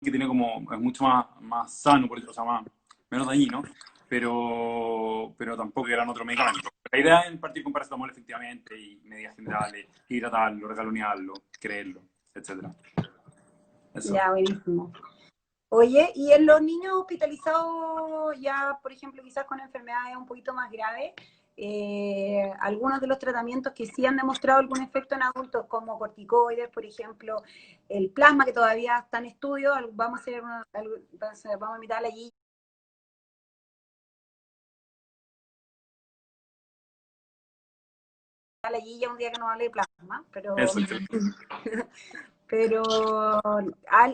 que tiene como, es mucho más sano, por eso, o sea, menos dañino, pero tampoco eran otro medicamento. La idea es partir con paracetamol efectivamente y medidas generales, hidratarlo, regalonearlo, creerlo, etcétera. Eso. Ya, buenísimo. Oye, ¿y en los niños hospitalizados ya, por ejemplo, quizás con enfermedades un poquito más graves, algunos de los tratamientos que sí han demostrado algún efecto en adultos, como corticoides, por ejemplo, el plasma, que todavía está en estudio, vamos a hacer vamos a invitar a la Gilla un día que nos hable de plasma, Eso, excelente. pero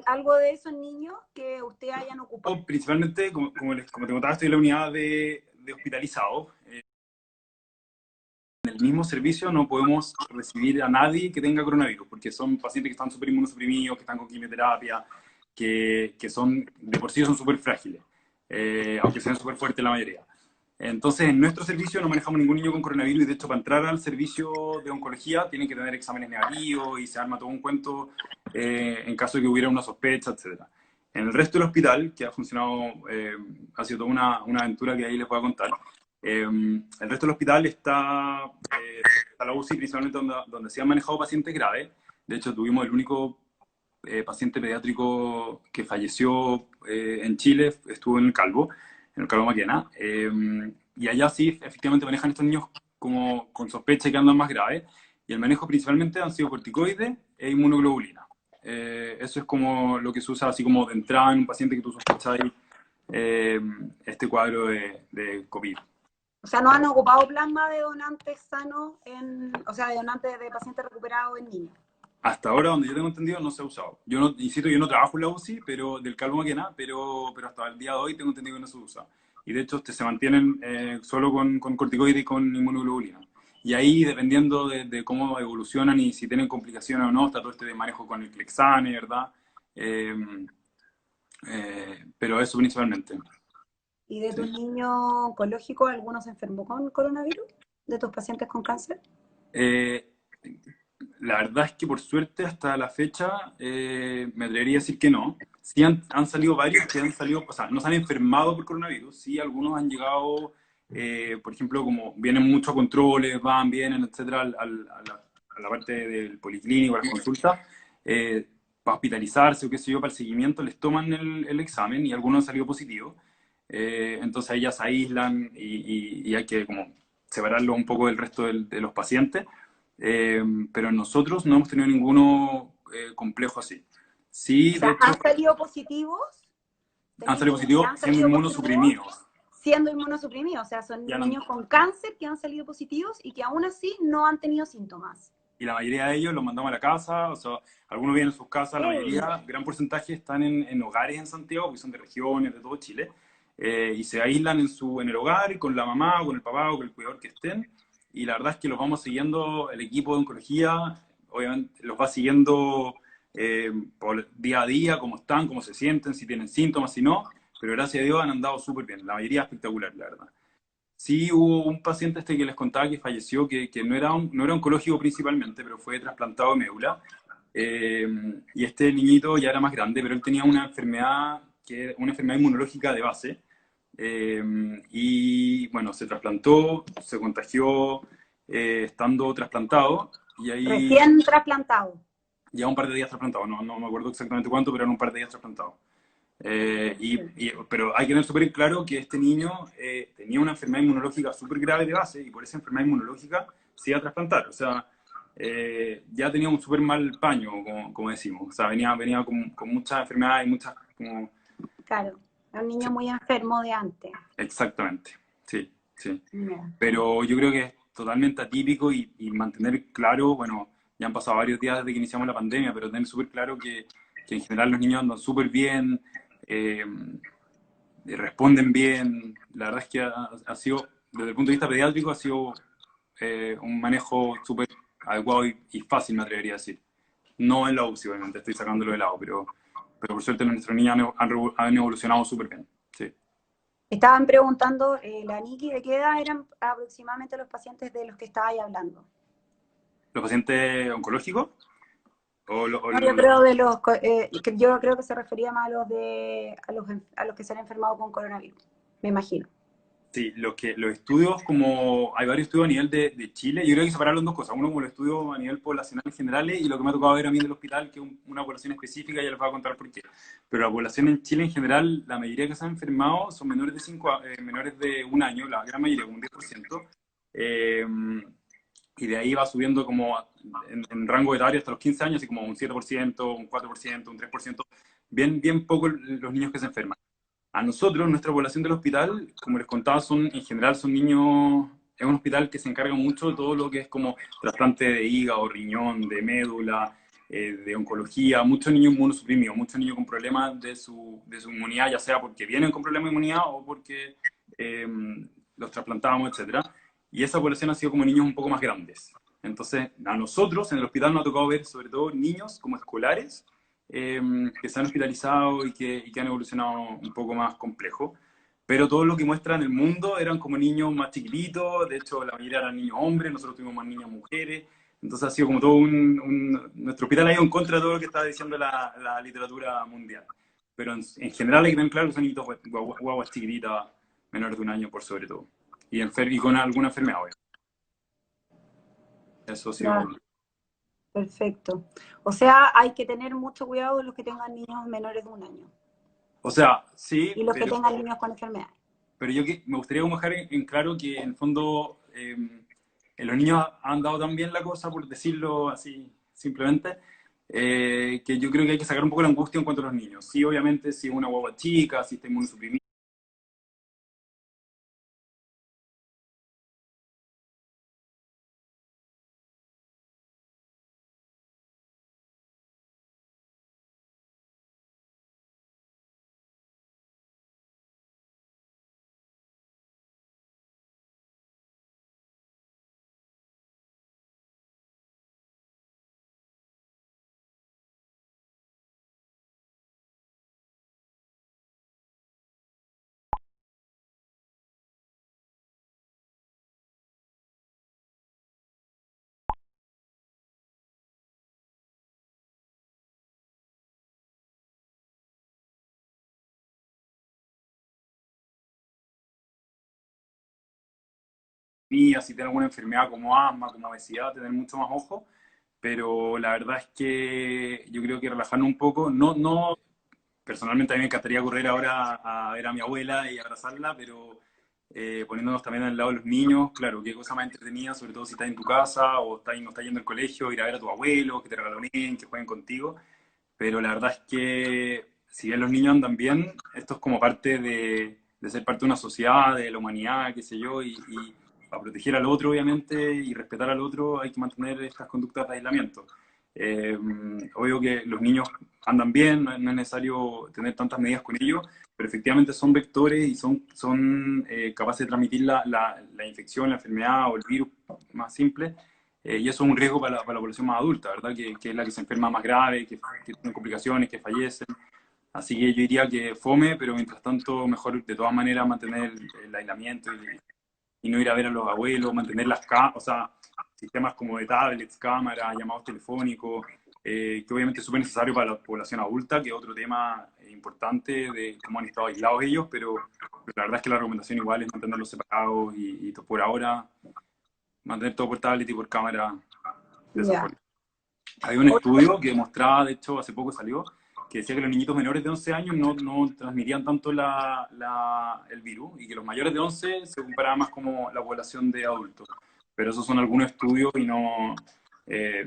algo de esos niños que ustedes hayan ocupado. Principalmente, como te contaba, estoy en la unidad de hospitalizados. En el mismo servicio no podemos recibir a nadie que tenga coronavirus, porque son pacientes que están súper inmunosuprimidos, que están con quimioterapia, que son, de por sí son súper frágiles, aunque sean súper fuertes la mayoría. Entonces, en nuestro servicio no manejamos ningún niño con coronavirus y, de hecho, para entrar al servicio de oncología tienen que tener exámenes negativos y se arma todo un cuento en caso de que hubiera una sospecha, etc. En el resto del hospital, que ha funcionado, ha sido toda una aventura que ahí les voy a contar, el resto del hospital está la UCI principalmente donde se han manejado pacientes graves. De hecho, tuvimos el único paciente pediátrico que falleció en Chile, estuvo en el Calvo Maquena. Y allá sí, efectivamente manejan estos niños como con sospecha que andan más graves. Y el manejo principalmente han sido corticoides e inmunoglobulina. Eso es como lo que se usa así como de entrada en un paciente que tú sospechas este cuadro de COVID. O sea, no han ocupado plasma de donantes sanos, o sea, de donantes de pacientes recuperados en niños. Hasta ahora, donde yo tengo entendido, no se ha usado. Yo no, insisto, yo no trabajo en la UCI, pero del Calvo Maquena, pero hasta el día de hoy tengo entendido que no se usa. Y de hecho se mantienen solo con corticoides y con inmunoglobulina. Y ahí, dependiendo de cómo evolucionan y si tienen complicaciones o no, está todo este de manejo con el Clexane, ¿verdad? Eh, pero eso principalmente. ¿Y de tus Sí. niños oncológicos, algunos se enfermó con coronavirus? ¿De tus pacientes con cáncer? Eh, La verdad es que por suerte hasta la fecha me atrevería a decir que no. Sí han salido varios que han salido, o sea, no se han enfermado por coronavirus, sí algunos han llegado, por ejemplo, como vienen muchos controles, van, vienen, etcétera, a la parte del policlínico, a las consultas, para hospitalizarse o qué sé yo, para el seguimiento, les toman el examen y algunos han salido positivos. Entonces ahí ya se aíslan y hay que como separarlo un poco del resto de los pacientes. Pero nosotros no hemos tenido ninguno complejo así. O Sí, de sea, hecho, han salido positivos, han salido tenéis niños que positivos han siendo salido positivos inmunosuprimidos. siendo inmunosuprimidos, o sea, Ya son no- niños con cáncer que han salido positivos y que aún así no han tenido síntomas. y la mayoría de ellos los mandamos a la casa, o sea, algunos vienen en sus casas, la Hey. mayoría, gran porcentaje están en hogares en Santiago, que son de regiones, de todo Chile, y se aíslan en el hogar, con la mamá, o con el papá, o con el cuidador que estén, y la verdad es que los vamos siguiendo, el equipo de oncología, obviamente, los va siguiendo por día a día, cómo están, cómo se sienten, si tienen síntomas, si no, pero gracias a Dios han andado súper bien, la mayoría espectacular, la verdad. Sí, hubo un paciente que les contaba que falleció, que no era oncológico principalmente, pero fue trasplantado de médula. Eh, y este niñito ya era más grande, pero él tenía una enfermedad inmunológica de base. Eh, y bueno, se trasplantó, se contagió estando trasplantado, y ahí Recién trasplantado. ya un par de días trasplantado. No me acuerdo exactamente cuánto, pero eran un par de días trasplantado. Pero hay que tener súper claro que este niño tenía una enfermedad inmunológica súper grave de base y por esa enfermedad inmunológica se iba a trasplantar. O sea, ya tenía un súper mal paño, como decimos. O sea, venía con muchas enfermedades y muchas... Como, Claro, un niño sí, muy enfermo de antes. exactamente, sí, sí. Yeah. Pero yo creo que es totalmente atípico y mantener claro, bueno, ya han pasado varios días desde que iniciamos la pandemia, pero tener súper claro que en general los niños andan súper bien. Eh, responden bien. La verdad es que ha sido, desde el punto de vista pediátrico, ha sido un manejo súper adecuado y fácil, me atrevería a decir. No en la UCI, obviamente, estoy sacándolo de lado, pero por suerte nuestros niños han evolucionado súper bien. Sí. Estaban preguntando, la Niki, ¿de qué edad eran aproximadamente los pacientes de los que estabais hablando? Los pacientes oncológicos, O No, yo creo yo creo que se refería más a los a los que se han enfermado con coronavirus, me imagino. sí, los estudios, como hay varios estudios a nivel de Chile, yo creo que hay que separar las dos cosas. Uno como los estudios a nivel poblacional en general y lo que me ha tocado ver a mí del hospital, que es una población específica, ya les voy a contar por qué. Pero la población en Chile en general, la mayoría que se han enfermado son menores de un año, la gran mayoría, un 10%. Eh, y de ahí va subiendo como en rango etario hasta los 15 años, así como un 7%, un 4%, un 3%. Bien poco los niños que se enferman. A nosotros, nuestra población del hospital, como les contaba, en general son niños, es un hospital que se encarga mucho de todo lo que es como trasplante de hígado, riñón, de médula, de oncología, muchos niños inmunosuprimidos, muchos niños con problemas de su inmunidad, ya sea porque vienen con problemas de inmunidad o porque eh, los trasplantamos, etcétera. Y esa población ha sido como niños un poco más grandes. Entonces, a nosotros en el hospital nos ha tocado ver sobre todo niños como escolares eh, que se han hospitalizado y que han evolucionado un poco más complejo. Pero todo lo que muestra en el mundo eran como niños más chiquititos, de hecho la mayoría eran niños hombres, nosotros tuvimos más niñas mujeres, entonces ha sido como todo nuestro hospital ha ido en contra de todo lo que está diciendo la literatura mundial. Pero en general hay que tener claro que son niñitos guaguas chiquititas, menores de un año por sobre todo, y con alguna enfermedad, obvio. Eso ha sido... Ya, perfecto. O sea, hay que tener mucho cuidado de los que tengan niños menores de un año O sea, sí, y los que tengan niños con enfermedades. pero me gustaría como dejar en claro que en el fondo en los niños han dado tan bien la cosa, por decirlo así simplemente, que yo creo que hay que sacar un poco la angustia en cuanto a los niños. Sí, obviamente, si es una guagua chica, si está inmunosuprimida, si tiene alguna enfermedad como asma, como obesidad, tener mucho más ojo. Pero la verdad es que yo creo que relajarnos un poco, no, personalmente a mí me encantaría correr ahora a ver a mi abuela y abrazarla, pero poniéndonos también al lado de los niños, claro, qué cosa más entretenida, sobre todo si estás en tu casa o no estás yendo al colegio, ir a ver a tu abuelo, que te regaloneen, que jueguen contigo. Pero la verdad es que si bien los niños andan bien, esto es como parte de ser parte de una sociedad, de la humanidad, qué sé yo, y para proteger al otro, obviamente, y respetar al otro, hay que mantener estas conductas de aislamiento. Obvio que los niños andan bien, no es necesario tener tantas medidas con ellos, pero efectivamente son vectores y son capaces de transmitir la infección, la enfermedad o el virus más simple, y eso es un riesgo para la población más adulta, ¿verdad? Que es la que se enferma más grave, que tiene complicaciones, que fallecen. Así que yo diría que fome, pero mientras tanto mejor de todas maneras mantener el aislamiento y no ir a ver a los abuelos, mantener o sea, sistemas como de tablets, cámaras, llamados telefónicos, que obviamente es súper necesario para la población adulta, que es otro tema importante de cómo han estado aislados ellos, pero la verdad es que la recomendación igual es mantenerlos separados y por ahora mantener todo por tablet y por cámara de esa Ya. forma. Hay un estudio que mostraba, de hecho, hace poco salió, que decía que los niñitos menores de 11 años no transmitían tanto el virus y que los mayores de 11 se comparaba más como la población de adultos. Pero esos son algunos estudios y no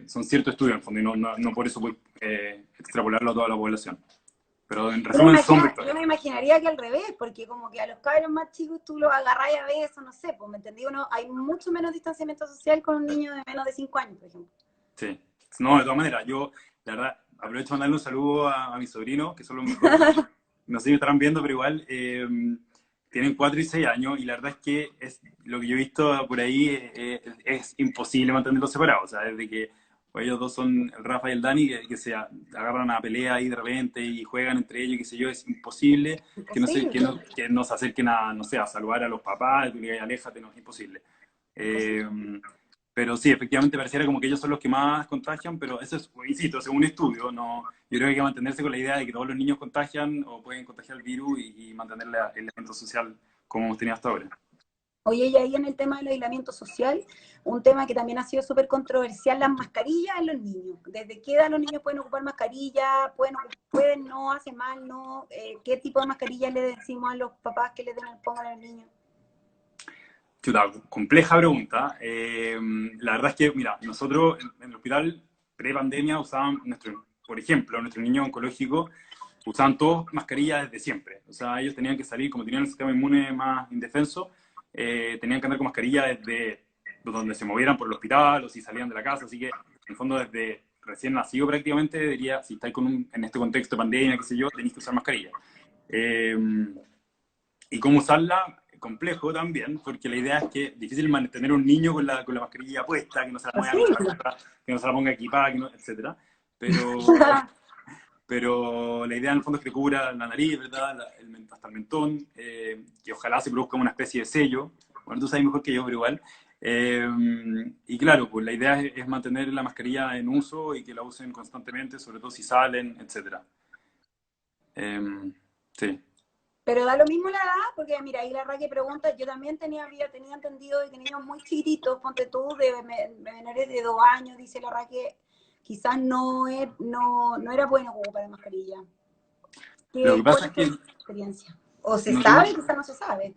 son ciertos estudios en el fondo y no por eso voy extrapolarlo a toda la población. Pero en resumen son Yo vectores. me imaginaría que al revés, porque como que a los cabros más chicos tú los agarrás a veces, no sé, pues me entendí, hay mucho menos distanciamiento social con un niño de menos de 5 años, por ejemplo. Sí. No, de todas maneras, yo, la verdad, aprovecho para mandarle un saludo a mis sobrinos, que son los mejores. No sé si me estarán viendo, pero igual tienen 4 y 6 años y la verdad es que lo que yo he visto por ahí es imposible mantenerlos separados. O sea, desde que ellos dos son el Rafa y el Dani, que se agarran a pelea ahí de repente y juegan entre ellos, qué sé yo, es imposible que no se acerquen a, no sé, a saludar a los papás, tú le digas, aléjate, no, es imposible. Eh, pero sí, efectivamente pareciera como que ellos son los que más contagian, pero eso es, insisto, según un estudio, no, yo creo que hay que mantenerse con la idea de que todos los niños contagian o pueden contagiar el virus y mantener el evento social como hemos tenido hasta ahora. Oye, y ahí en el tema del aislamiento social, un tema que también ha sido súper controversial, las mascarillas en los niños. ¿Desde qué edad los niños pueden ocupar mascarilla? ¿Pueden no? ¿Hace mal? ¿No? ¿Qué tipo de mascarilla le decimos a los papás que le pongan a los niños? Chuta, compleja pregunta. La verdad es que, mira, nosotros en el hospital pre-pandemia usaban, por ejemplo, nuestros niños oncológicos usaban todos mascarillas desde siempre. O sea, ellos tenían que salir, como tenían el sistema inmune más indefenso, tenían que andar con mascarilla desde donde se movieran por el hospital o si salían de la casa. Así que, en el fondo, desde recién nacido prácticamente, diría, si estáis en este contexto de pandemia, qué sé yo, tenéis que usar mascarilla. Eh, y cómo usarla, complejo también, porque la idea es que es difícil mantener un niño con la mascarilla puesta, que no se la mueva Así. mientras corra, que no se la ponga equipada, que no, etc. Pero, pero la idea en el fondo es que te cubra la nariz, ¿verdad? Hasta el mentón, que ojalá se produzca una especie de sello. Bueno, tú sabes mejor que yo, pero igual. Eh, y claro, pues la idea es mantener la mascarilla en uso y que la usen constantemente, sobre todo si salen, etc. Sí. Pero da lo mismo la edad, porque mira, ahí la Raquel pregunta, yo también tenía entendido de que niños muy chiquititos, ponte tú, de menores de 2 años, dice la Raquel, quizás no era bueno ocupar la mascarilla. Lo que ¿Cuál pasa es es tu que experiencia? ¿O se no tengo, sabe? Quizás no se sabe.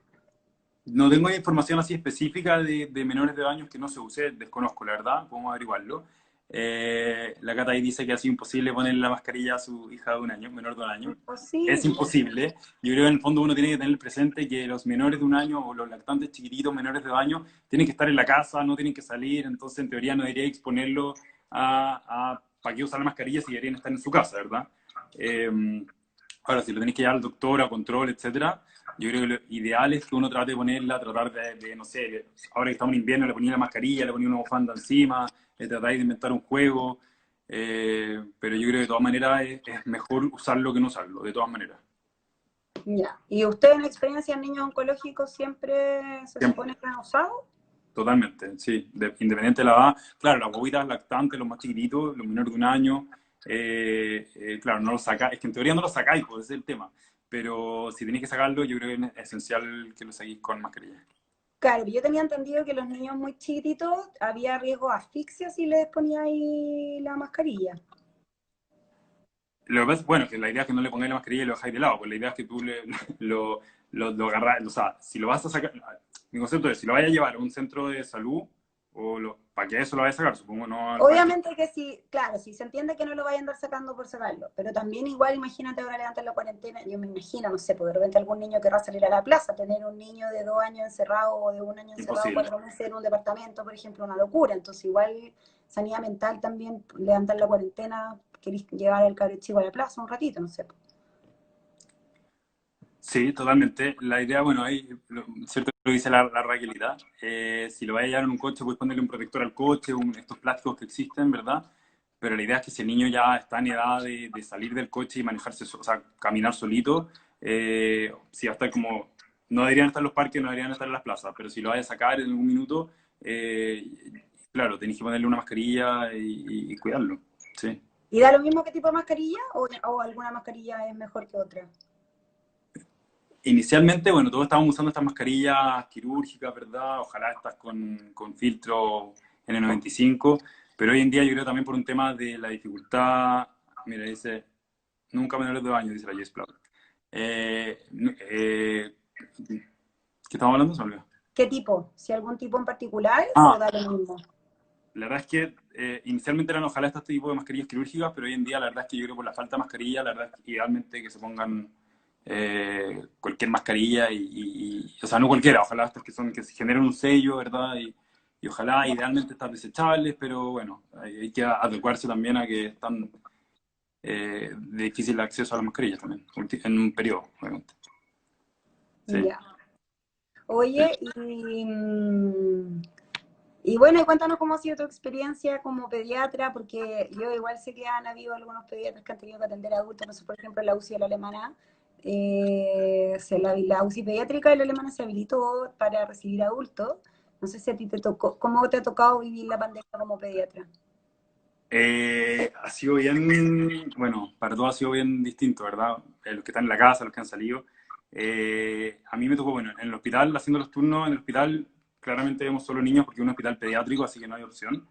no tengo información así específica de menores de años que no se use, desconozco, la verdad, podemos averiguarlo. La Cata ahí dice que ha sido imposible ponerle la mascarilla a su hija de 1 año, menor de 1 año. Es Imposible. imposible. Yo creo que en el fondo uno tiene que tener presente que los menores de 1 año o los lactantes chiquititos menores de 2 años tienen que estar en la casa, no tienen que salir, entonces en teoría no debería exponerlo para que usar la mascarilla si deberían estar en su casa, ¿verdad? Eh, Ahora, si lo tenéis que llevar al doctor a control, etcétera, yo creo que lo ideal es que uno trate de ponerla, tratar no sé, ahora que estamos en invierno, le ponía la mascarilla, le ponía una bufanda encima, tratáis de inventar un juego, pero yo creo que de todas maneras es mejor usarlo que no usarlo, de todas maneras. Ya. ¿Y usted en la experiencia en niños oncológicos siempre se Siempre, supone que han usado? totalmente, sí, independiente de la edad. Claro, las bobitas lactantes, los más chiquititos, los menores de 1 año, claro, no los sacáis, es que en teoría no los sacáis, pues ese es el tema. Pero si tenéis que sacarlo, yo creo que es esencial que lo saquéis con mascarilla. Claro, yo tenía entendido que los niños muy chiquititos había riesgo de asfixia si les ponía ahí la mascarilla. Lo que pasa, bueno, que la idea es que no le pongáis la mascarilla y lo dejáis de lado, pues la idea es que tú lo agarras, o sea, si lo vas a sacar, mi concepto es, si lo vais a llevar a un centro de salud, para que eso lo vayas a sacar, supongo, no al parque. Obviamente que sí, claro, sí se entiende que no lo vayan a andar sacando por sacarlo, pero también igual imagínate ahora levantar la cuarentena, yo me imagino, no sé, pues de repente algún niño querrá salir a la plaza, tener un niño de 2 años encerrado o de 1 año encerrado Imposible. 4 meses en un departamento, por ejemplo, una locura, entonces igual sanidad mental también, levantar la cuarentena, queréis llevar al cabro chico a la plaza un ratito, no sé. Sí, totalmente. La idea, bueno, ahí, cierto lo que dice la Raquelita, si lo vais a llevar en un coche, puedes ponerle un protector al coche, estos plásticos que existen, ¿verdad? Pero la idea es que si el niño ya está en edad de salir del coche y manejarse, o sea, caminar solito, si va a estar como, no deberían estar en los parques, no deberían estar en las plazas, pero si lo vais a sacar en algún minuto, claro, tenéis que ponerle una mascarilla y cuidarlo, sí. ¿Y da lo mismo qué tipo de mascarilla o alguna mascarilla es mejor que otra? Inicialmente, bueno, todos estábamos usando estas mascarillas quirúrgicas, ¿verdad? Ojalá estas con filtro N95, pero hoy en día yo creo también por un tema de la dificultad, mira, dice, nunca menores de 2 años, dice la Jess Plau. ¿Qué estamos hablando? Se me olvidó. ¿Qué tipo? ¿Si algún tipo en particular o Ah, da lo mismo? la verdad es que inicialmente eran ojalá este tipo de mascarillas quirúrgicas, pero hoy en día la verdad es que yo creo que por la falta de mascarilla, la verdad es que idealmente que se pongan cualquier mascarilla o sea, no cualquiera, ojalá estas que se generen un sello, ¿verdad? Y ojalá idealmente estas desechables, pero bueno, hay que adecuarse también a que están de difícil acceso a las mascarillas también, en un periodo, obviamente. Sí, Ya. sí. Oye, y bueno, y cuéntanos cómo ha sido tu experiencia como pediatra, porque yo igual sé que han habido algunos pediatras que han tenido que atender a adultos, no sé, por ejemplo, la UCI de la alemana, la UCI pediátrica de la alemana se habilitó para recibir adultos, No sé si a ti te tocó, ¿cómo te ha tocado vivir la pandemia como pediatra? Ha sido bien, bueno, para todos ha sido bien distinto, ¿verdad? Los que están en la casa, los que han salido. A mí me tocó, bueno, en el hospital, haciendo los turnos, en el hospital claramente vemos solo niños porque es un hospital pediátrico, así que no hay opción.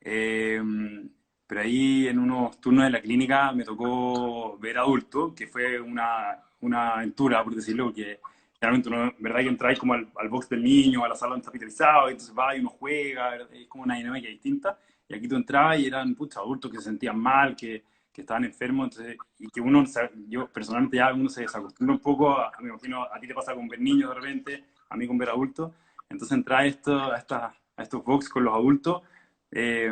Eh, pero ahí en unos turnos de la clínica me tocó ver adultos, que fue una aventura, por decirlo, porque realmente uno, ¿verdad? Que entráis como al box del niño, a la sala donde está hospitalizado, y entonces va y uno juega, ¿verdad? Es como una dinámica distinta. Y aquí tú entrabas y eran pucha, adultos que se sentían mal, que estaban enfermos, entonces, y que uno, yo personalmente ya uno se desacostumbra un poco, me imagino a ti te pasa con ver niños de repente, a mí con ver adultos, entonces entrar a estos box con los adultos eh,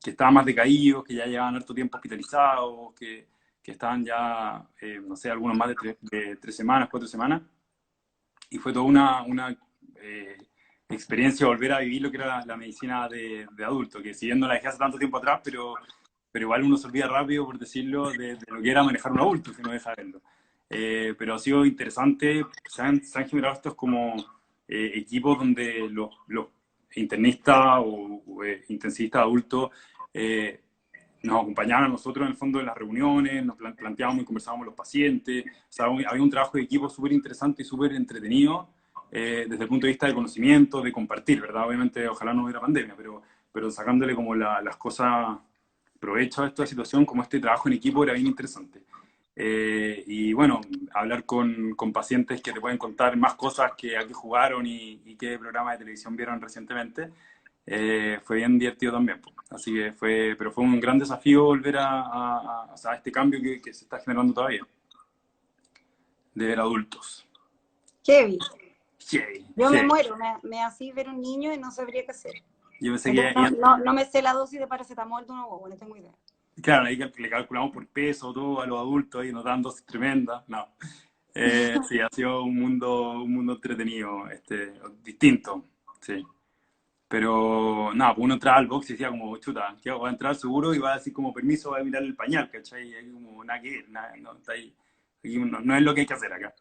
que estaban más decaídos, que ya llevaban harto tiempo hospitalizados, que estaban ya, no sé, algunos más de 3 semanas, 4 semanas, y fue toda una experiencia volver a vivir lo que era la medicina de adulto, que si bien no la dejé hace tanto tiempo atrás, pero igual uno se olvida rápido, por decirlo, de lo que era manejar un adulto, si no deja de verlo. Pero ha sido interesante, se han generado estos como equipos donde los internistas o intensivistas adultos eh, nos acompañaban a nosotros en el fondo de las reuniones, nos planteábamos y conversábamos con los pacientes, o sea, había un trabajo de equipo súper interesante y súper entretenido desde el punto de vista de conocimiento, de compartir, ¿verdad? Obviamente, ojalá no hubiera pandemia, pero sacándole como las cosas, provecho a esta situación, como este trabajo en equipo era bien interesante. Y bueno, hablar con pacientes que te pueden contar más cosas que a qué jugaron y qué programas de televisión vieron recientemente, fue bien divertido también. Po. Así que pero fue un gran desafío volver o sea, a este cambio que se está generando todavía, de ver adultos. Heavy. Yay, Yo me yay. muero, me así ver un niño y no sabría qué hacer. Yo pensé No, que, no me sé la dosis de paracetamol de una guagua, no tengo idea. claro, ahí le calculamos por peso todo a los adultos ahí nos dan dosis tremendas. No. Sí, ha sido un mundo entretenido, distinto, sí. Pero nada, pues uno entraba al box y decía como, chuta, ¿qué hago? Voy a entrar seguro y va a decir como permiso, voy a mirar el pañal, ¿cachai? Y ahí como nada que ver, nada, no, está ahí. Aquí no es lo que hay que hacer acá.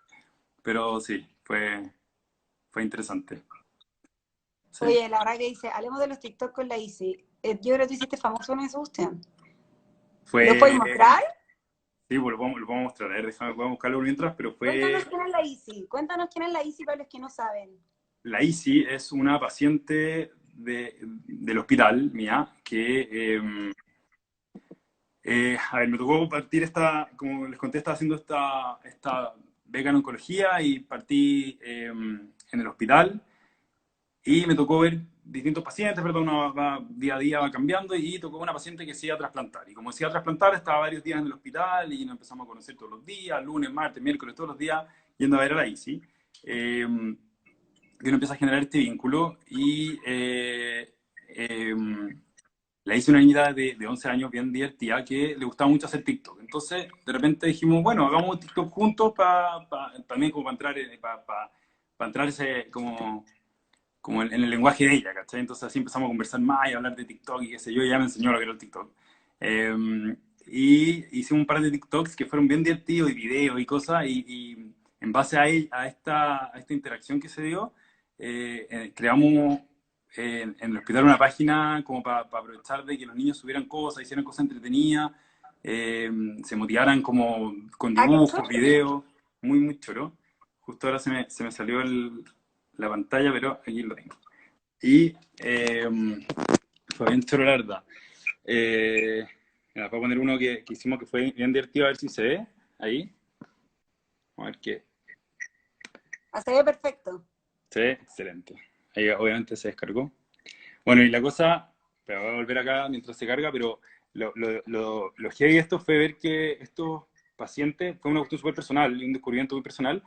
Pero sí, fue interesante. Sí. Oye, la verdad que dice, hablemos de los TikTok con la Isi. Yo creo que tú hiciste famoso en eso, usted. ¿Lo Fue, puedes mostrar? sí, pues lo vamos a mostrar, a ver, déjame, voy a buscarlo mientras, pero Cuéntanos quién es la Isi. Cuéntanos quién es la Isi para los que no saben. la Isi es una paciente del hospital mía que a ver, me tocó partir como les conté, estaba haciendo esta beca en oncología y partí en el hospital y me tocó ver distintos pacientes, ¿verdad? Uno va día a día, va cambiando y tocó una paciente que se iba a trasplantar. Y como se iba a trasplantar, estaba varios días en el hospital y nos empezamos a conocer todos los días, lunes, martes, miércoles, todos los días, yendo a ver a la ICI. Y uno empieza a generar este vínculo y la hice una niñita de 11 años bien divertida que le gustaba mucho hacer TikTok. Entonces, de repente dijimos, bueno, hagamos un TikTok juntos también como para entrar, para entrar como en el lenguaje de ella, ¿cachai? Entonces así empezamos a conversar más y a hablar de TikTok y qué sé yo, y ella me enseñó lo que era el TikTok. Y hicimos un par de TikToks que fueron bien divertidos y videos y cosas, y en base a esta interacción que se dio, creamos en el hospital una página como para aprovechar de que los niños subieran cosas, hicieran cosas entretenidas, se motivaran como con Ah, qué dibujos, chulo. videos, muy, muy choro. Justo ahora se me salió la pantalla, pero aquí lo tengo. Y fue bien choro, la verdad. Mira, voy a poner uno que hicimos que fue bien divertido, a ver si se ve ahí. A ver qué. Ah, se ve perfecto. Se ve excelente. Ahí obviamente se descargó. Bueno, y la cosa, pero voy a volver acá mientras se carga, pero lo heavy de esto fue ver que estos pacientes, fue una cuestión súper personal, un descubrimiento muy personal,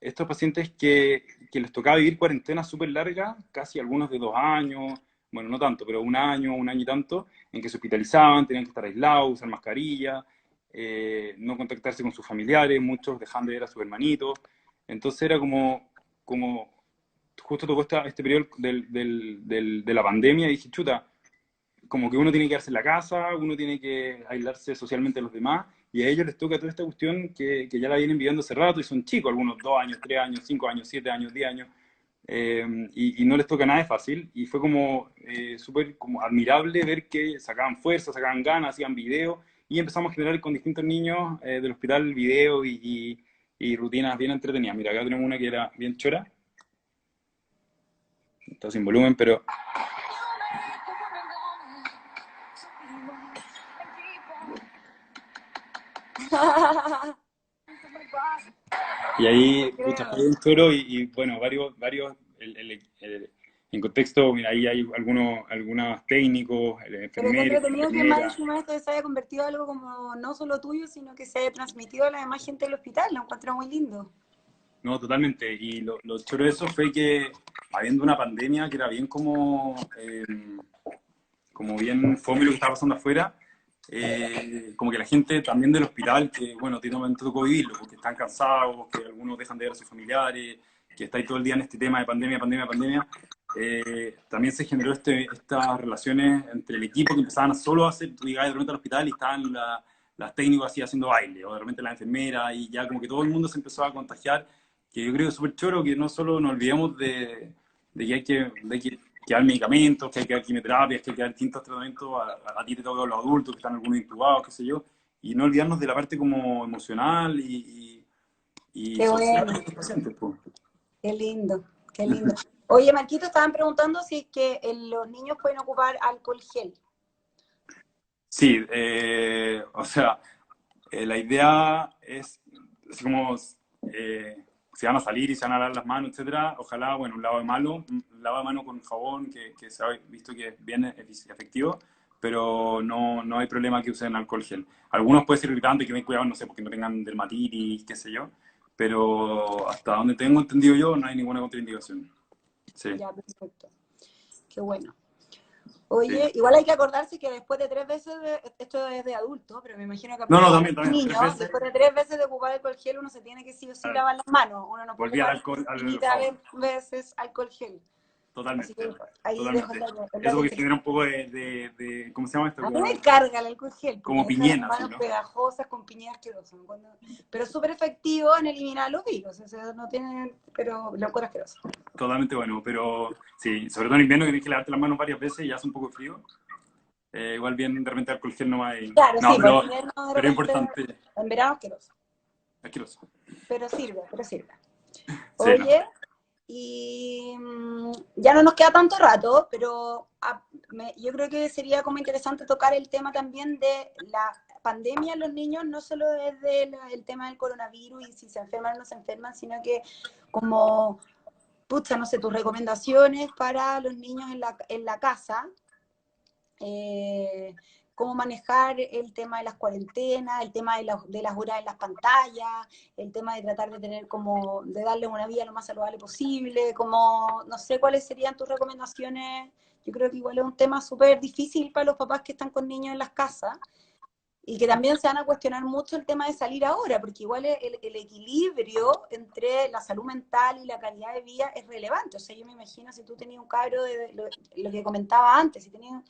estos pacientes que les tocaba vivir cuarentenas súper largas, casi algunos de 2 años, bueno, no tanto, pero un año y tanto, en que se hospitalizaban, tenían que estar aislados, usar mascarilla, no contactarse con sus familiares, muchos dejando de ver a sus hermanitos. Entonces era como justo tocó este periodo de la pandemia y dije, chuta, como que uno tiene que quedarse en la casa, uno tiene que aislarse socialmente de los demás, y a ellos les toca toda esta cuestión que ya la vienen viviendo hace rato y son chicos, algunos 2 años, 3 años, 5 años, 7 años, 10 años. y no les toca nada de fácil, y fue como súper como admirable ver que sacaban fuerza, sacaban ganas, hacían video, y empezamos a generar con distintos niños del hospital video y rutinas bien entretenidas. Mira, acá tenemos una que era bien chora, está sin volumen, pero... Y ahí, pucha, fue un choro y, bueno, varios en contexto, mira, ahí hay algunos técnicos, Pero qué enfermeros, entretenido que más enfermeras. encima esto se haya convertido en algo como no solo tuyo, sino que se haya transmitido a la demás gente del hospital. Lo encuentro muy lindo. No, totalmente. Y lo choro de eso fue que, habiendo una pandemia que era bien como bien fome lo que estaba pasando afuera, como que la gente también del hospital, que bueno, tiene un momento tocó vivirlo, porque están cansados, que algunos dejan de ver a sus familiares, que está ahí todo el día en este tema de pandemia, pandemia, pandemia, también se generó estas relaciones entre el equipo que empezaban solo a hacer, tú llegabas de repente al hospital y estaban las técnicos así haciendo baile, o de repente la enfermera, y ya como que todo el mundo se empezó a contagiar, que yo creo que es súper choro, que no solo nos olvidemos de que hay que dar medicamentos, que hay que dar quimioterapias, que hay que dar distintos tratamientos, a ti te toca a los adultos, que están algunos intubados, qué sé yo, y no olvidarnos de la parte como emocional y Qué social de bueno, estos pacientes, pues. qué lindo, qué lindo. Oye, Marquito, estaban preguntando si es que los niños pueden ocupar alcohol gel. Sí, o sea, la idea es, así como se van a salir y se van a lavar las manos, etcétera, ojalá, bueno, un lavado de mano con jabón que se ha visto que es bien efectivo, pero no hay problema que usen alcohol gel. Algunos puede ser irritante, que den cuidado, no sé, porque no tengan dermatitis, qué sé yo, pero hasta donde tengo entendido yo, no hay ninguna contraindicación. Sí, Ya, perfecto. Qué bueno. sí. Oye, igual hay que acordarse que después de 3 veces, esto es de adulto, pero me imagino que No, aplica para también, tres niños, veces después de 3 veces de ocupar alcohol gel, uno se tiene que sí o sí ah, lavar las manos. Uno no puede volví al ocupar alcohol, al infinidad jabón. de veces alcohol gel. Así que Totalmente, ahí dejo totalmente. el Eso dato porque interesante. genera un poco de ¿cómo se llama esto? A mí me carga el alcohol gel porque Como deja las piñena, ¿sí, manos no? pegajosas con piñas asquerosas. Pero es súper efectivo en eliminar los virus. O sea, no tiene, pero locura asquerosa. Totalmente bueno, pero sí, sobre todo en invierno que tienes que lavarte las manos varias veces y hace un poco de frío. Igual bien de repente alcohol gel nomás. Claro, No, sí, por invierno de pero es repente, importante. en verano asqueroso. Asqueroso. Pero sirve, pero sirve. Sí, no. Oye, y ya no nos queda tanto rato, pero yo creo que sería como interesante tocar el tema también de la pandemia en los niños, no solo desde el tema del coronavirus y si se enferman o no se enferman, sino que como, pucha, no sé, tus recomendaciones para los niños en la casa, eh, cómo manejar el tema de las cuarentenas, el tema de las horas en las pantallas, el tema de tratar de tener como, de darle una vida lo más saludable posible, como, no sé cuáles serían tus recomendaciones. Yo creo que igual es un tema súper difícil para los papás que están con niños en las casas y que también se van a cuestionar mucho el tema de salir ahora, porque igual el equilibrio entre la salud mental y la calidad de vida es relevante. O sea, yo me imagino si tú tenías un cabro de lo que comentaba antes, si tenías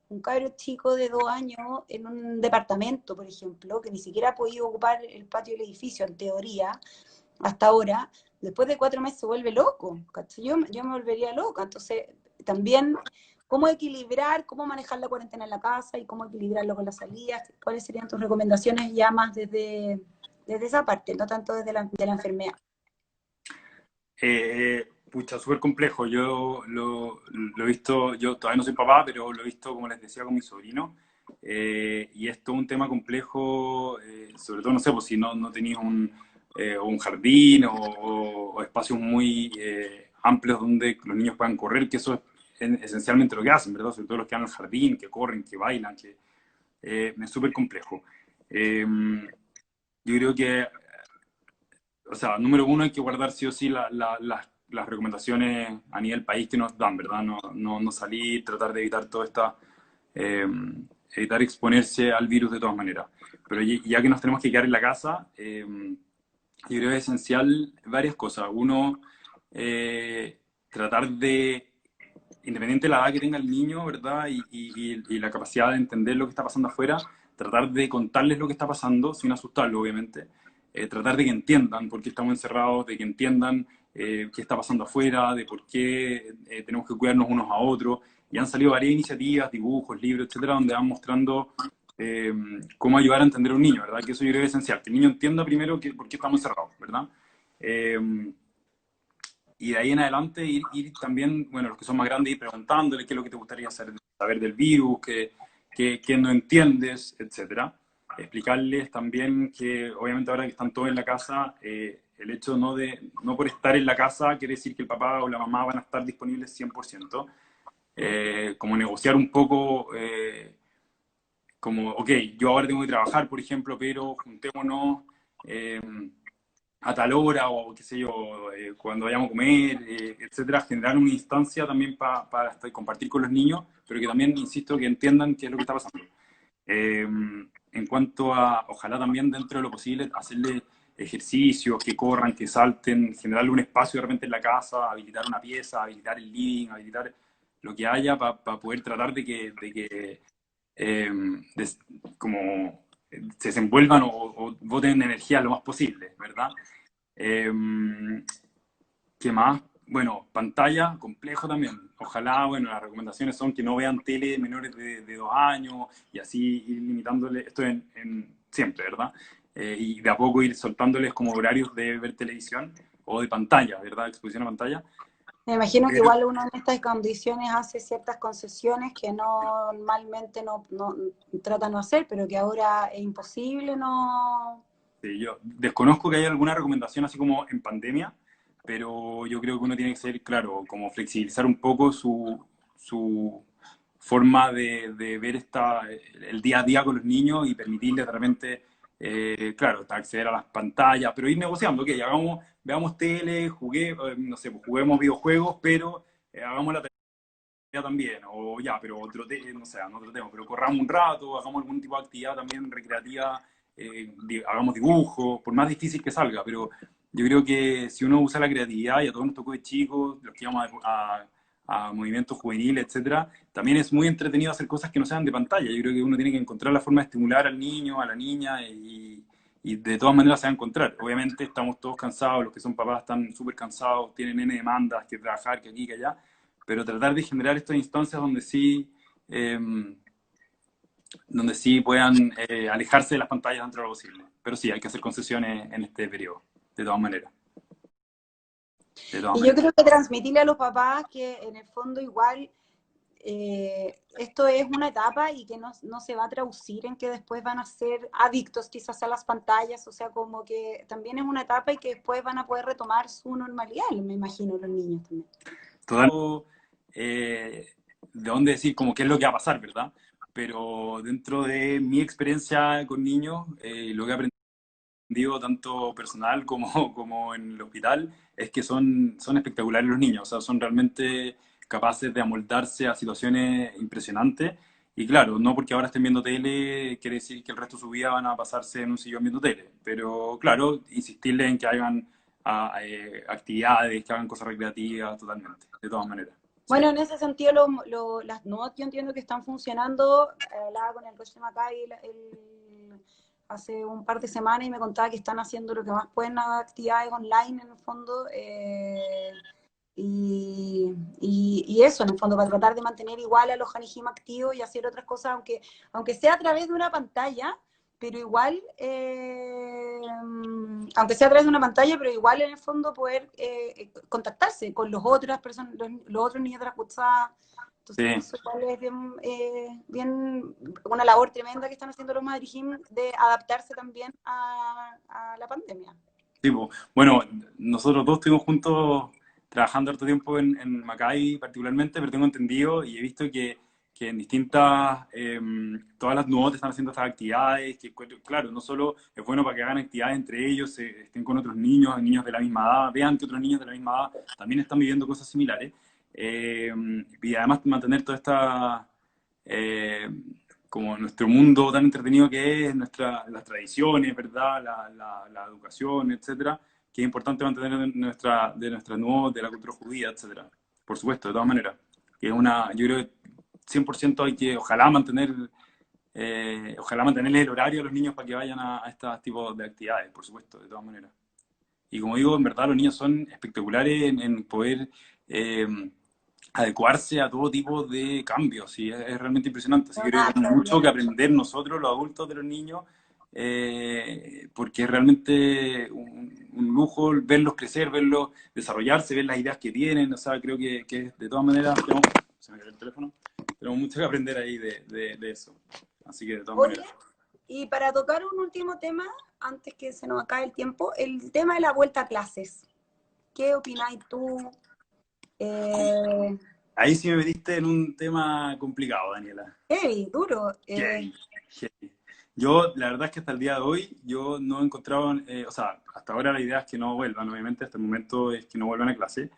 un cabro chico de 2 años en un departamento, por ejemplo, que ni siquiera ha podido ocupar el patio del edificio, en teoría, hasta ahora, después de 4 meses se vuelve loco. ¿Cachai? Yo me volvería loca. Entonces, también, ¿cómo equilibrar, cómo manejar la cuarentena en la casa y cómo equilibrarlo con las salidas? ¿Cuáles serían tus recomendaciones ya más desde esa parte, no tanto desde de la enfermedad? Pucha, súper complejo. Yo lo he visto, yo todavía no soy papá, pero lo he visto, como les decía, con mi sobrino. Y es todo un tema complejo, sobre todo, no sé, pues si no tenéis un jardín o espacios muy amplios donde los niños puedan correr, que eso es esencialmente lo que hacen, ¿verdad? Sobre todo los que van al jardín, que corren, que bailan, que es súper complejo. Yo creo que o sea, número uno, hay que guardar sí o sí las recomendaciones a nivel país que nos dan, ¿verdad? No salir, tratar de evitar toda esta, eh, evitar exponerse al virus de todas maneras. Pero ya que nos tenemos que quedar en la casa, yo creo que es esencial varias cosas. Uno, tratar de, independiente de la edad que tenga el niño, ¿verdad? Y la capacidad de entender lo que está pasando afuera, tratar de contarles lo que está pasando, sin asustarlo, obviamente. Tratar de que entiendan por qué estamos encerrados, de que entiendan qué está pasando afuera, de por qué tenemos que cuidarnos unos a otros. Y han salido varias iniciativas, dibujos, libros, etcétera, donde van mostrando cómo ayudar a entender a un niño, ¿verdad? Que eso yo creo que es esencial, que el niño entienda primero por qué estamos encerrados, ¿verdad? Y de ahí en adelante ir también, bueno, los que son más grandes, ir preguntándole qué es lo que te gustaría saber del virus, qué no entiendes, etcétera. Explicarles también que, obviamente, ahora que están todos en la casa, el hecho no por estar en la casa quiere decir que el papá o la mamá van a estar disponibles 100%. Como negociar un poco, como, ok, yo ahora tengo que trabajar, por ejemplo, pero juntémonos a tal hora o qué sé yo, cuando vayamos a comer, etcétera, generar una instancia también para compartir con los niños, pero que también, insisto, que entiendan qué es lo que está pasando. En cuanto a, ojalá también dentro de lo posible, hacerle ejercicios, que corran, que salten, generarle un espacio de repente en la casa, habilitar una pieza, habilitar el living, habilitar lo que haya para poder tratar de que eh, des- como se desenvuelvan o boten energía lo más posible, ¿verdad? Eh, ¿Qué más? Bueno, pantalla, complejo también. Ojalá, bueno, las recomendaciones son que no vean tele menores de 2 años y así ir limitándole, esto siempre, ¿verdad? Y de a poco ir soltándoles como horarios de ver televisión o de pantalla, ¿verdad? Exposición a pantalla. Me imagino que Pero igual uno en estas condiciones hace ciertas concesiones que normalmente no trata de no hacer, pero que ahora es imposible, no. sí, yo desconozco que haya alguna recomendación así como en pandemia, pero yo creo que uno tiene que ser, claro, como flexibilizar un poco su forma de ver el día a día con los niños y permitirles de repente, claro, acceder a las pantallas, pero ir negociando, que veamos tele, no sé, pues juguemos videojuegos, pero hagamos la tarea también, o ya, pero no sé, no tratemos, pero corramos un rato, hagamos algún tipo de actividad también recreativa, hagamos dibujos, por más difícil que salga, pero yo creo que si uno usa la creatividad, y a todos nos tocó de chicos, los que íbamos a movimientos juveniles, etcétera, también es muy entretenido hacer cosas que no sean de pantalla. Yo creo que uno tiene que encontrar la forma de estimular al niño, a la niña, y de todas maneras se va a encontrar. Obviamente estamos todos cansados, los que son papás están súper cansados, tienen N demandas, que trabajar, que aquí, que allá, pero tratar de generar estas instancias eh, donde sí puedan alejarse de las pantallas dentro de lo posible. Pero sí, hay que hacer concesiones en este periodo, de todas maneras. De todas Y yo maneras. creo que transmitirle a los papás que en el fondo igual esto es una etapa y que no se va a traducir en que después van a ser adictos quizás a las pantallas, o sea, como que también es una etapa y que después van a poder retomar su normalidad, me imagino, los niños también. Total, de dónde decir como qué es lo que va a pasar, ¿verdad? Pero dentro de mi experiencia con niños, lo que he aprendido tanto personal como en el hospital es que son espectaculares los niños, o sea, son realmente capaces de amoldarse a situaciones impresionantes. Y claro, no porque ahora estén viendo tele quiere decir que el resto de su vida van a pasarse en un sillón viendo tele, pero claro, insistirles en que hagan actividades, que hagan cosas recreativas, totalmente, de todas maneras. Sí. Bueno, en ese sentido, las NOT yo entiendo que están funcionando. Hablaba con el coach de Maccabi hace un par de semanas y me contaba que están haciendo lo que más pueden, actividades online en el fondo. Y eso, en el fondo, para tratar de mantener igual a los Hanijim activos y hacer otras cosas, aunque sea a través de una pantalla, pero igual, aunque sea a través de una pantalla, pero igual en el fondo poder contactarse con las otras personas, los otros niños de la cutsada. Entonces, Sí. eso igual es bien una labor tremenda que están haciendo los Madrijim de adaptarse también a la pandemia. Sí, po. Bueno, nosotros dos estuvimos juntos trabajando harto tiempo en Macay particularmente, pero tengo entendido y he visto que en distintas, todas las nuevas están haciendo estas actividades, que claro, no solo es bueno para que hagan actividades entre ellos, estén con otros niños, niños de la misma edad, vean que otros niños de la misma edad también están viviendo cosas similares, y además mantener toda esta... eh, como nuestro mundo tan entretenido que es, las tradiciones, ¿verdad? La educación, etcétera, que es importante mantener de nuestra nueva, de la cultura judía, etcétera. Por supuesto, de todas maneras. Que es yo creo que 100% hay que, ojalá mantenerle el horario a los niños para que vayan a estos tipos de actividades, por supuesto, de todas maneras. Y como digo, en verdad los niños son espectaculares en poder eh, adecuarse a todo tipo de cambios, y es realmente impresionante. Así que creo que tenemos mucho que aprender nosotros, los adultos, de los niños, porque es realmente un lujo verlos crecer, verlos desarrollarse, ver las ideas que tienen. O sea, creo que de todas maneras se me cayó el teléfono, tenemos mucho que aprender ahí de eso. Así que de todas Oye, maneras. y para tocar un último tema, antes que se nos acabe el tiempo, el tema de la vuelta a clases. ¿Qué opináis tú? Eh, Ahí sí me metiste en un tema complicado, Daniela. Heavy, duro. Heavy, heavy. Yo, la verdad es que hasta el día de hoy, yo no he encontrado, o sea, hasta ahora la idea es que no vuelvan, obviamente, hasta el momento es que no vuelvan a clase.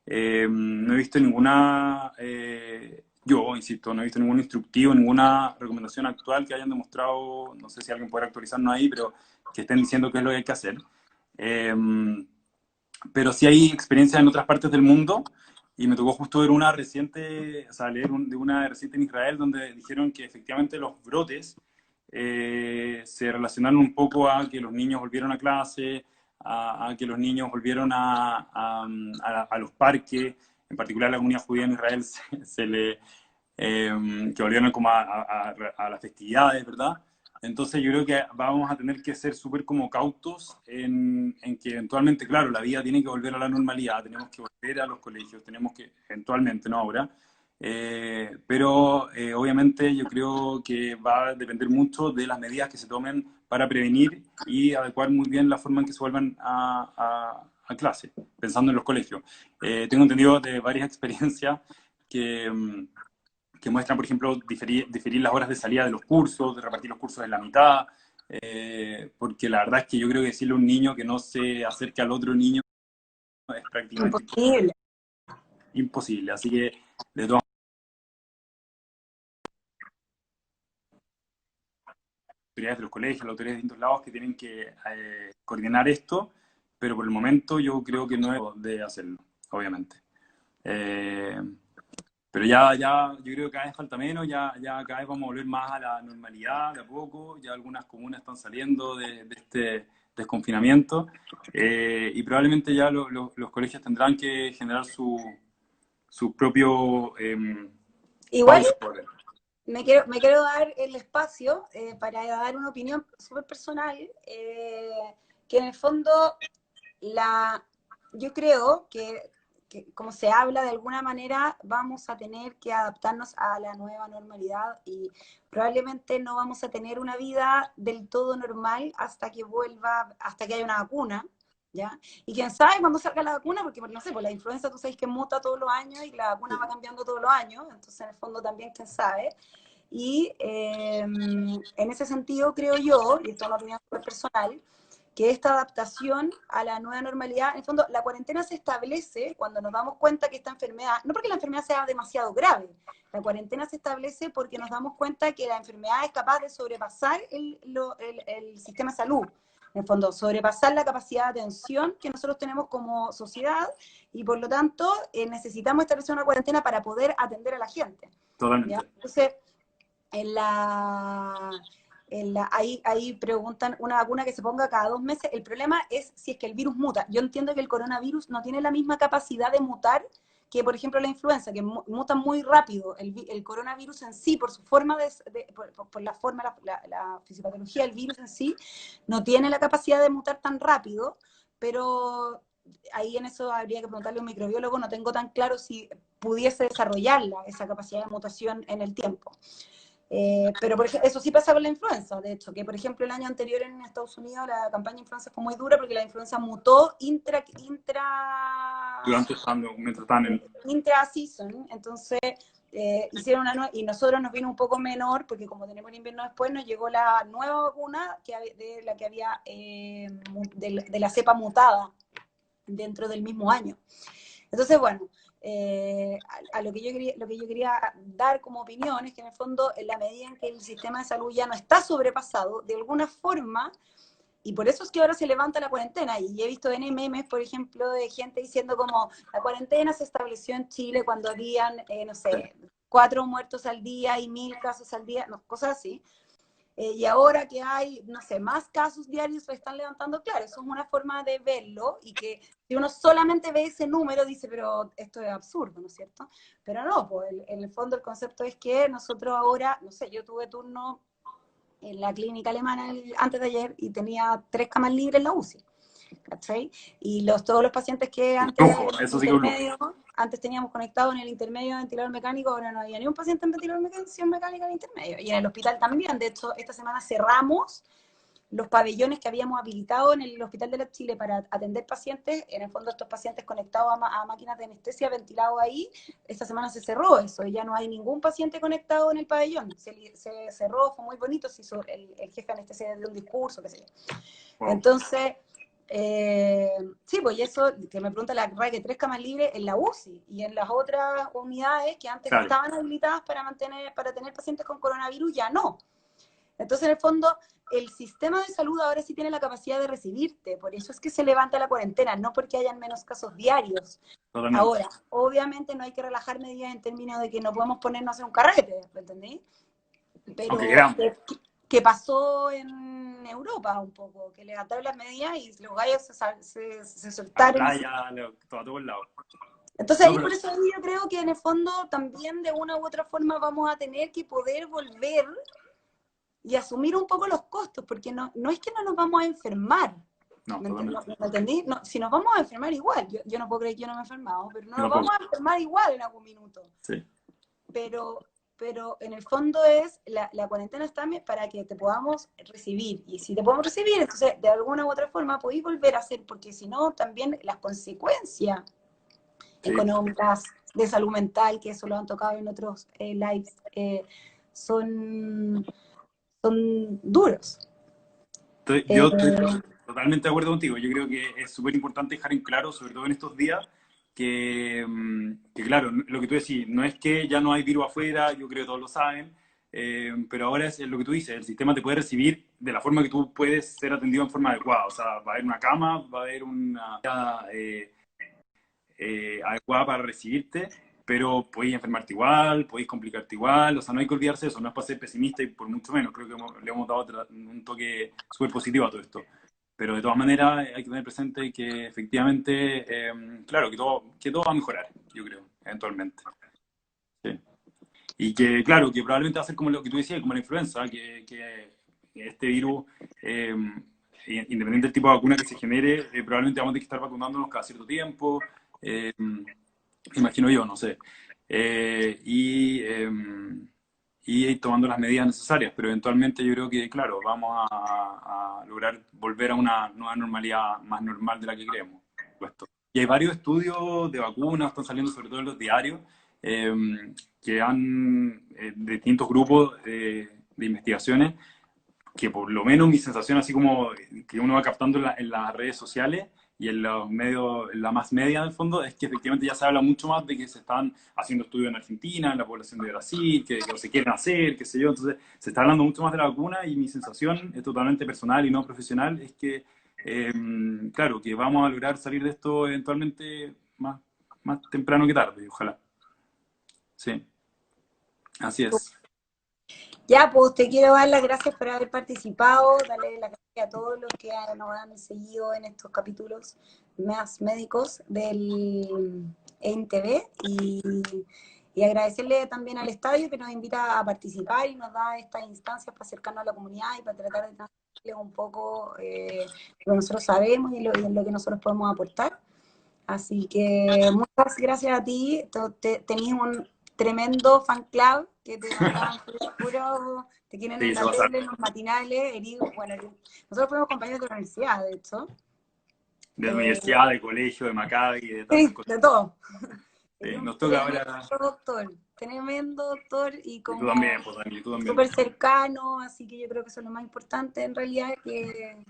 No he visto ninguna, yo insisto, no he visto ningún instructivo, ninguna recomendación actual que hayan demostrado, no sé si alguien puede actualizarnos ahí, pero que estén diciendo qué es lo que hay que hacer. Eh, pero sí hay experiencias en otras partes del mundo, y me tocó justo ver una reciente, o sea, leer de una reciente en Israel, donde dijeron que efectivamente los brotes se relacionaron un poco a que los niños volvieron a clase, a que los niños volvieron a los parques, en particular la comunidad judía en Israel se le, que volvieron como a las festividades, ¿verdad? Entonces yo creo que vamos a tener que ser súper como cautos en que eventualmente, claro, la vida tiene que volver a la normalidad, tenemos que volver a los colegios, tenemos que, eventualmente, no ahora, pero obviamente yo creo que va a depender mucho de las medidas que se tomen para prevenir y adecuar muy bien la forma en que se vuelvan a clase, pensando en los colegios. Tengo entendido de varias experiencias que... que muestran, por ejemplo, diferir las horas de salida de los cursos, de repartir los cursos en la mitad, porque la verdad es que yo creo que decirle a un niño que no se acerque al otro niño es prácticamente imposible. imposible. Así que, de todas las autoridades de los colegios, las autoridades de distintos lados que tienen que coordinar esto, pero por el momento yo creo que no es de hacerlo, obviamente. Eh, Pero yo creo que cada vez falta menos, ya cada vez vamos a volver más a la normalidad de a poco, ya algunas comunas están saliendo de este desconfinamiento, y probablemente ya los colegios tendrán que generar su propio Igual pausa. Por me quiero dar el espacio para dar una opinión súper personal, que en el fondo la, yo creo que, como se habla, de alguna manera vamos a tener que adaptarnos a la nueva normalidad y probablemente no vamos a tener una vida del todo normal hasta que vuelva, hasta que haya una vacuna, ¿ya? Y quién sabe cuándo salga la vacuna, porque no sé, pues la influenza tú sabes que muta todos los años y la vacuna va cambiando todos los años, entonces en el fondo también quién sabe. Y en ese sentido creo yo, y esto es una opinión súper personal, que esta adaptación a la nueva normalidad, en el fondo, la cuarentena se establece cuando nos damos cuenta que esta enfermedad, no porque la enfermedad sea demasiado grave, la cuarentena se establece porque nos damos cuenta que la enfermedad es capaz de sobrepasar el sistema de salud. En el fondo, sobrepasar la capacidad de atención que nosotros tenemos como sociedad y por lo tanto necesitamos establecer una cuarentena para poder atender a la gente. ¿Ya? Totalmente. Entonces, en ahí preguntan una vacuna que se ponga cada 2 meses. El problema es si es que el virus muta. Yo entiendo que el coronavirus no tiene la misma capacidad de mutar que, por ejemplo, la influenza, que muta muy rápido. El coronavirus en sí, por su forma por la forma, la fisiopatología del virus en sí, no tiene la capacidad de mutar tan rápido, pero ahí en eso habría que preguntarle a un microbiólogo, no tengo tan claro si pudiese desarrollarla, esa capacidad de mutación en el tiempo. Pero por ejemplo, eso sí pasa con la influenza, de hecho, que por ejemplo el año anterior en Estados Unidos la campaña de influenza fue muy dura porque la influenza mutó Mientras están intra-season, entonces hicieron y nosotros nos vino un poco menor porque como tenemos el invierno después nos llegó la nueva vacuna de la que había de la cepa mutada dentro del mismo año. Entonces, bueno, a lo que yo quería dar como opinión es que en el fondo, en la medida en que el sistema de salud ya no está sobrepasado, de alguna forma, y por eso es que ahora se levanta la cuarentena, y he visto en memes, por ejemplo, de gente diciendo como la cuarentena se estableció en Chile cuando habían, no sé, 4 muertos al día y 1000 casos al día, no, cosas así. y ahora que hay, no sé, más casos diarios se están levantando, claro, eso es una forma de verlo, y que si uno solamente ve ese número, dice, pero esto es absurdo, ¿no es cierto? Pero no, pues en el fondo el concepto es que nosotros ahora, no sé, yo tuve turno en la clínica alemana antes de ayer y tenía 3 camas libres en la UCI. ¿Cachai? Y todos los pacientes que Un antes lujo, en el eso sí que es un lujo. intermedio, antes teníamos conectado en el intermedio de ventilador mecánico, ahora no había ni un paciente en ventilador mecánica en el intermedio. Y en el hospital también. De hecho, esta semana cerramos los pabellones que habíamos habilitado en el Hospital de la Chile para atender pacientes. En el fondo, estos pacientes conectados a máquinas de anestesia ventilados ahí, esta semana se cerró eso, y ya no hay ningún paciente conectado en el pabellón. Se cerró, fue muy bonito, se hizo el jefe de anestesia de un discurso, qué sé yo. Wow. Entonces, sí, pues y eso, que me pregunta la RAE, que 3 camas libres en la UCI y en las otras unidades que antes Claro. estaban habilitadas para tener pacientes con coronavirus, ya no. Entonces, en el fondo, el sistema de salud ahora sí tiene la capacidad de recibirte, por eso es que se levanta la cuarentena, no porque hayan menos casos diarios. Totalmente. Ahora, obviamente no hay que relajar medidas en términos de que no podemos ponernos a hacer un carrete, ¿me entendí? Pero Okay, que pasó en Europa un poco, que levantaron las medidas y los gallos se soltaron. La playa, todo a todos lados. Entonces No, ahí pero... por eso yo creo que en el fondo también de una u otra forma vamos a tener que poder volver y asumir un poco los costos, porque no es que no nos vamos a enfermar. No, ¿Me totalmente. entendí? No, si nos vamos a enfermar igual, yo no puedo creer que yo no me he enfermado, pero no Yo nos vamos tampoco. a enfermar igual en algún minuto. Sí. Pero en el fondo es, la cuarentena está para que te podamos recibir, y si te podemos recibir, entonces de alguna u otra forma podéis volver a hacer, porque si no, también las consecuencias Sí. económicas, de salud mental, que eso lo han tocado en otros lives, son duros. Yo estoy totalmente de acuerdo contigo. Yo creo que es súper importante dejar en claro, sobre todo en estos días, que claro, lo que tú decís, no es que ya no hay virus afuera, yo creo que todos lo saben, pero ahora es lo que tú dices, el sistema te puede recibir de la forma que tú puedes ser atendido en forma adecuada. O sea, va a haber una cama, va a haber una adecuada para recibirte, pero podéis enfermarte igual, podéis complicarte igual, o sea, no hay que olvidarse de eso, no es para ser pesimista y por mucho menos, creo que le hemos dado un toque súper positivo a todo esto. Pero de todas maneras hay que tener presente que efectivamente, claro, que todo va a mejorar, yo creo, eventualmente. Sí. Y que, claro, que probablemente va a ser como lo que tú decías, como la influenza, que este virus, independiente del tipo de vacuna que se genere, probablemente vamos a tener que estar vacunándonos cada cierto tiempo, eh, imagino yo, no sé. Y tomando las medidas necesarias, pero eventualmente yo creo que, claro, vamos a lograr volver a una nueva normalidad más normal de la que creemos. Puesto. Y hay varios estudios de vacunas, están saliendo sobre todo en los diarios, eh, que han, de distintos grupos de investigaciones, que por lo menos mi sensación, así como que uno va captando en las redes sociales y en los medios, en la más media del fondo, es que efectivamente ya se habla mucho más de que se están haciendo estudios en Argentina, en la población de Brasil, que se quieren hacer, qué sé yo. Entonces, se está hablando mucho más de la vacuna y mi sensación es totalmente personal y no profesional, es que, claro, que vamos a lograr salir de esto eventualmente más temprano que tarde, ojalá. Sí, así es. Ya, pues te quiero dar las gracias por haber participado, darle las gracias a todos los que nos han seguido en estos capítulos más médicos del EIN-TV, y agradecerle también al estadio que nos invita a participar y nos da estas instancias para acercarnos a la comunidad y para tratar de transmitirles un poco lo que nosotros sabemos y lo que nosotros podemos aportar. Así que muchas gracias a ti, tenías un tremendo fan club que te mandaban puro, te quieren Sí, en se la va a pasar. tele, en los matinales, bueno, nosotros fuimos compañeros de la universidad, de hecho. De universidad, de colegio, de Maccabi, de todas esas Sí, cosas. de todo. Sí, Eres un nos toca ahora. tremendo doctor, y Y tú como también, pues Dani, tú también. súper cercano, así que yo creo que eso es lo más importante en realidad, que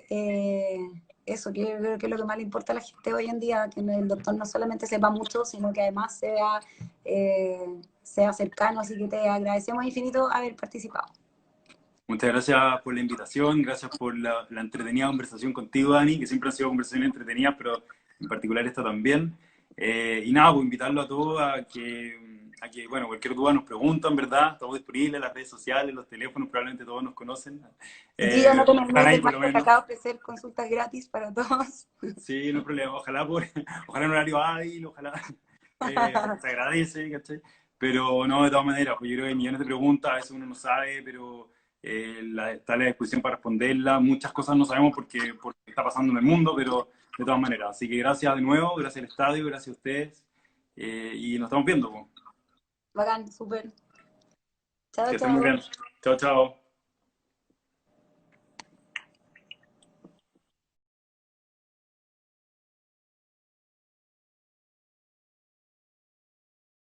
eh, eso, que yo creo que es lo que más le importa a la gente hoy en día, que el doctor no solamente sepa mucho, sino que además sea cercano, así que te agradecemos infinito haber participado. Muchas gracias por la invitación, gracias por la entretenida conversación contigo, Dani, que siempre han sido conversaciones entretenidas, pero en particular esta también. Y nada, pues invitarlo a todos bueno, cualquier duda nos preguntan, ¿verdad? Estamos disponibles en las redes sociales, los teléfonos, probablemente todos nos conocen. Sí, anoten el Están mail ahí del por lo Marco que menos. acaba de ofrecer consultas gratis para todos. Sí, no hay problema. Ojalá, ojalá en horario hábil, ojalá se agradece, ¿cachai? Pero no, de todas maneras, pues yo creo que hay millones de preguntas, a veces uno no sabe, pero está a la disposición para responderla. Muchas cosas no sabemos porque está pasando en el mundo, pero de todas maneras. Así que gracias de nuevo, gracias al estadio, gracias a ustedes. Y nos estamos viendo, pues. Bacán, súper. Chao, Que estén muy chao. bien. Chao, chao.